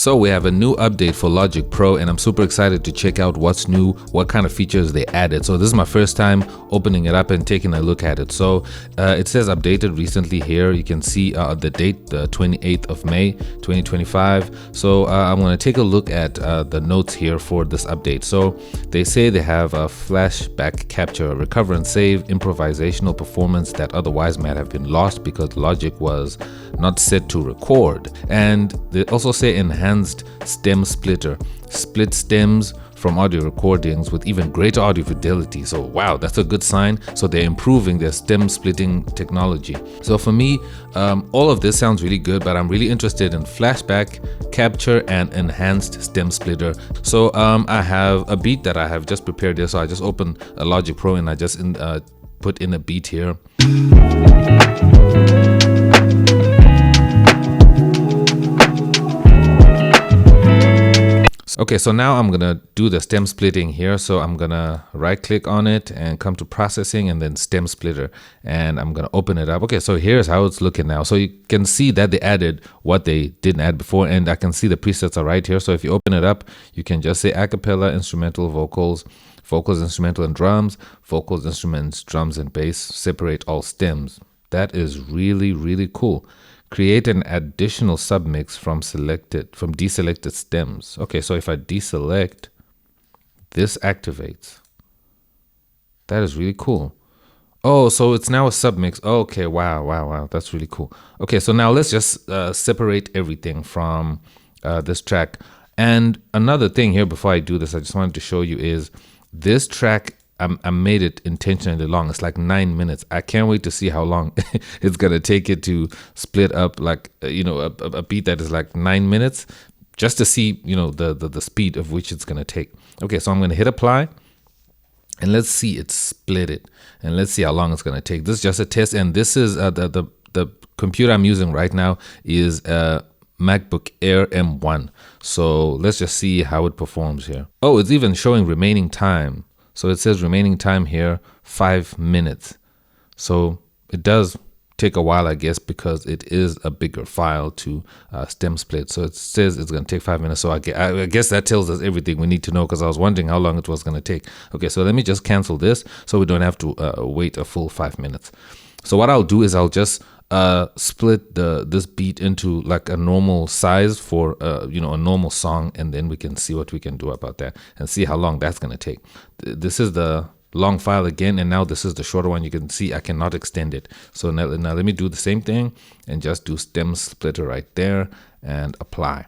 So we have a new update for Logic Pro, and I'm super excited to check out what's new, what kind of features they added. So this is my first time opening it up and taking a look at it. So it says updated recently here. You can see the date, the 28th of May 2025. So I'm going to take a look at the notes here for this update. So they say they have a Flashback Capture, recover and save improvisational performance that otherwise might have been lost because Logic was not set to record. And they also say enhanced stem splitter, split stems from audio recordings with even greater audio fidelity. So wow, that's a good sign. So they're improving their stem splitting technology. So for me, all of this sounds really good, but I'm really interested in Flashback Capture and enhanced stem splitter. So I have a beat that I have just prepared here. So I just opened a Logic Pro and I just put in a beat here. Okay, so now I'm gonna do the stem splitting here. So I'm gonna right click on it and come to processing and then stem splitter, and I'm gonna open it up. Okay, so here's how it's looking now. So you can see that they added what they didn't add before, and I can see the presets are right here. So if you open it up, you can just say acapella, instrumental, vocals, instrumental and drums, vocals, instruments, drums and bass, separate all stems. That is really, really cool. Create an additional submix from deselected stems. Okay, so if I deselect, this activates. That is really cool. Oh, so it's now a submix. Okay, wow. That's really cool. Okay, so now let's just separate everything from this track. And another thing here before I do this, I just wanted to show you is this track, I made it intentionally long. It's like 9 minutes. I can't wait to see how long it's gonna take it to split up, like a beat that is like 9 minutes, just to see the speed of which it's gonna take. Okay, so I'm gonna hit apply, and let's see it split it, and let's see how long it's gonna take. This is just a test, and this is the computer I'm using right now is a MacBook Air M1. So let's just see how it performs here. Oh, it's even showing remaining time. So it says remaining time here, 5 minutes. So it does take a while, I guess, because it is a bigger file to stem split. So it says it's going to take 5 minutes. So I guess that tells us everything we need to know, because I was wondering how long it was going to take. Okay, so let me just cancel this so we don't have to wait a full 5 minutes. So what I'll do is I'll just split this beat into like a normal size for a normal song, and then we can see what we can do about that and see how long that's going to take. This is the long file again, and now this is the shorter one. You can see I cannot extend it. So now let me do the same thing and just do stem splitter right there and apply.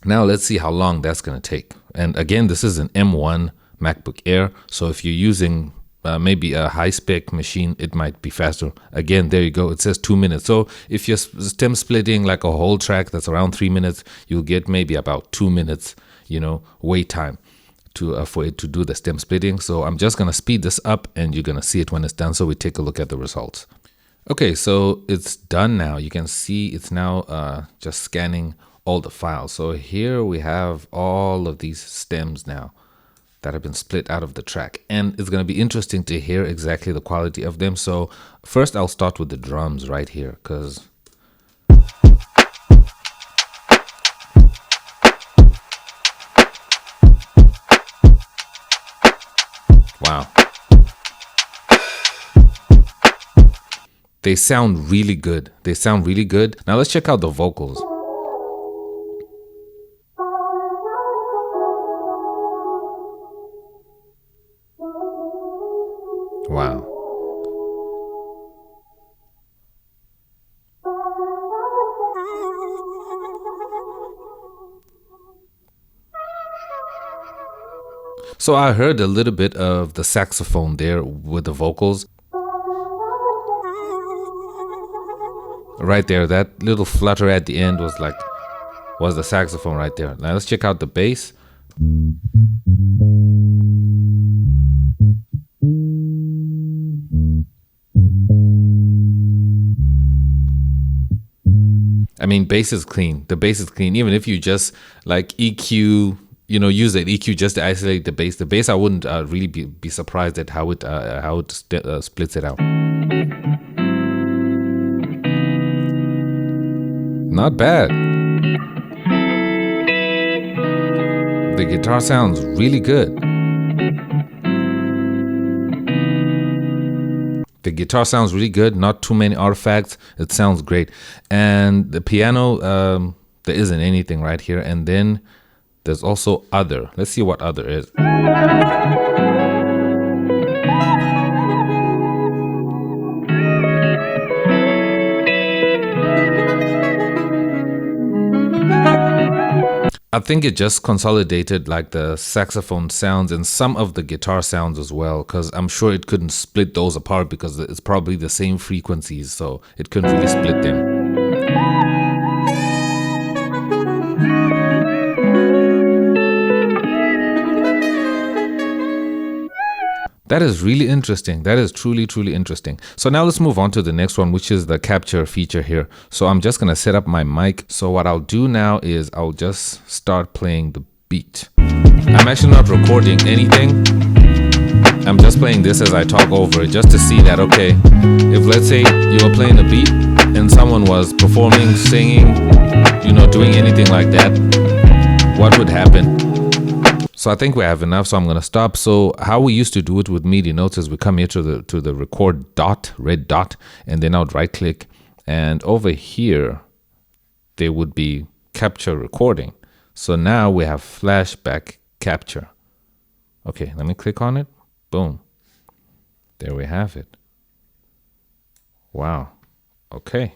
Now let's see how long that's going to take. And again, this is an M1 MacBook Air, so if you're using maybe a high-spec machine, it might be faster. Again, there you go. It says 2 minutes. So if you're stem splitting like a whole track that's around 3 minutes, you'll get maybe about 2 minutes, wait time for it to do the stem splitting. So I'm just gonna speed this up, and you're gonna see it when it's done. So we take a look at the results. Okay, so it's done now. You can see it's now just scanning all the files. So here we have all of these stems now that have been split out of the track, and it's going to be interesting to hear exactly the quality of them. So first I'll start with the drums right here, because wow, they sound really good. Now let's check out the vocals. Wow. So I heard a little bit of the saxophone there with the vocals. Right there, that little flutter at the end was the saxophone right there. Now let's check out the bass. I mean, bass is clean. The bass is clean. Even if you just like EQ, use that EQ just to isolate the bass. The bass, I wouldn't really be surprised at how it splits it out. Not bad. The guitar sounds really good. The guitar sounds really good, not too many artifacts. It sounds great. And the piano, there isn't anything right here. And then there's also other. Let's see what other is. I think it just consolidated like the saxophone sounds and some of the guitar sounds as well, because I'm sure it couldn't split those apart because it's probably the same frequencies, so it couldn't really split them. That is really interesting. That is truly, truly interesting. So now let's move on to the next one, which is the capture feature here. So I'm just going to set up my mic. So what I'll do now is I'll just start playing the beat. I'm actually not recording anything. I'm just playing this as I talk over it, just to see that, okay, if let's say you were playing a beat and someone was performing, singing, you know, doing anything like that, what would happen? So I think we have enough, so I'm going to stop. So how we used to do it with MIDI notes is we come here to the record dot, red dot, and then I would right click. And over here, there would be capture recording. So now we have flashback capture. Okay, let me click on it. Boom. There we have it. Wow. Okay.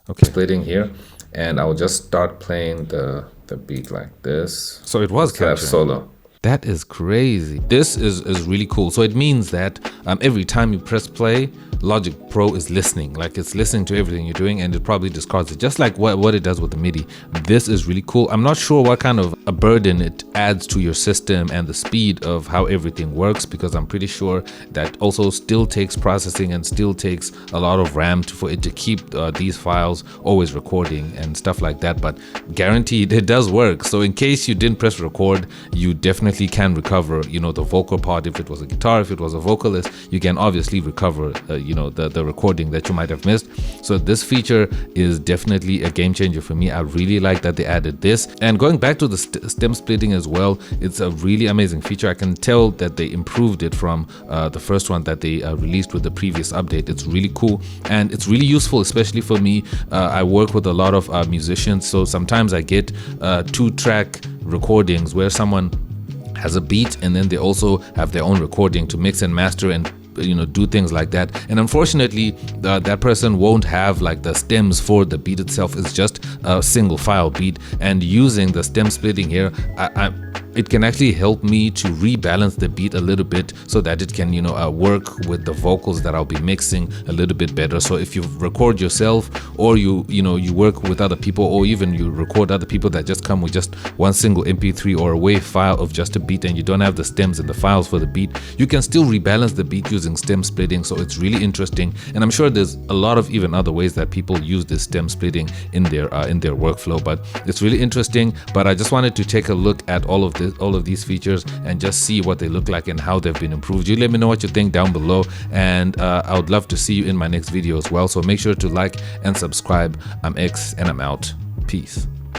Okay, splitting here. And I'll just start playing the beat like this. So it was captured solo. That is crazy. This is really cool. So it means that every time you press play, Logic Pro is listening. Like it's listening to everything you're doing, and it probably discards it, just like what it does with the MIDI. This is really cool. I'm not sure what kind of a burden it adds to your system and the speed of how everything works, because I'm pretty sure that also still takes processing and still takes a lot of RAM for it to keep these files always recording and stuff like that. But guaranteed, it does work. So in case you didn't press record, you definitely can recover, you know, the vocal part. If it was a guitar, if it was a vocalist, you can obviously recover, you know, the recording that you might have missed. So this feature is definitely a game changer for me. I really like that they added this. And going back to the stem splitting as well, it's a really amazing feature. I can tell that they improved it from the first one that they released with the previous update. It's really cool and it's really useful, especially for me. I work with a lot of musicians, so sometimes I get 2-track recordings where someone has a beat and then they also have their own recording to mix and master and, you know, do things like that. And unfortunately, that person won't have like the stems for the beat itself. It's just a single file beat. And using the stem splitting here, it can actually help me to rebalance the beat a little bit so that it can, you know, work with the vocals that I'll be mixing a little bit better. So if you record yourself, or you work with other people, or even you record other people that just come with just one single MP3 or a WAV file of just a beat, and you don't have the stems and the files for the beat, you can still rebalance the beat using stem splitting. So it's really interesting, and I'm sure there's a lot of even other ways that people use this stem splitting in their workflow, but it's really interesting. But I just wanted to take a look at all of these features and just see what they look like and how they've been improved. You let me know what you think down below, and I would love to see you in my next video as well. So make sure to like and subscribe. I'm X and I'm out. Peace.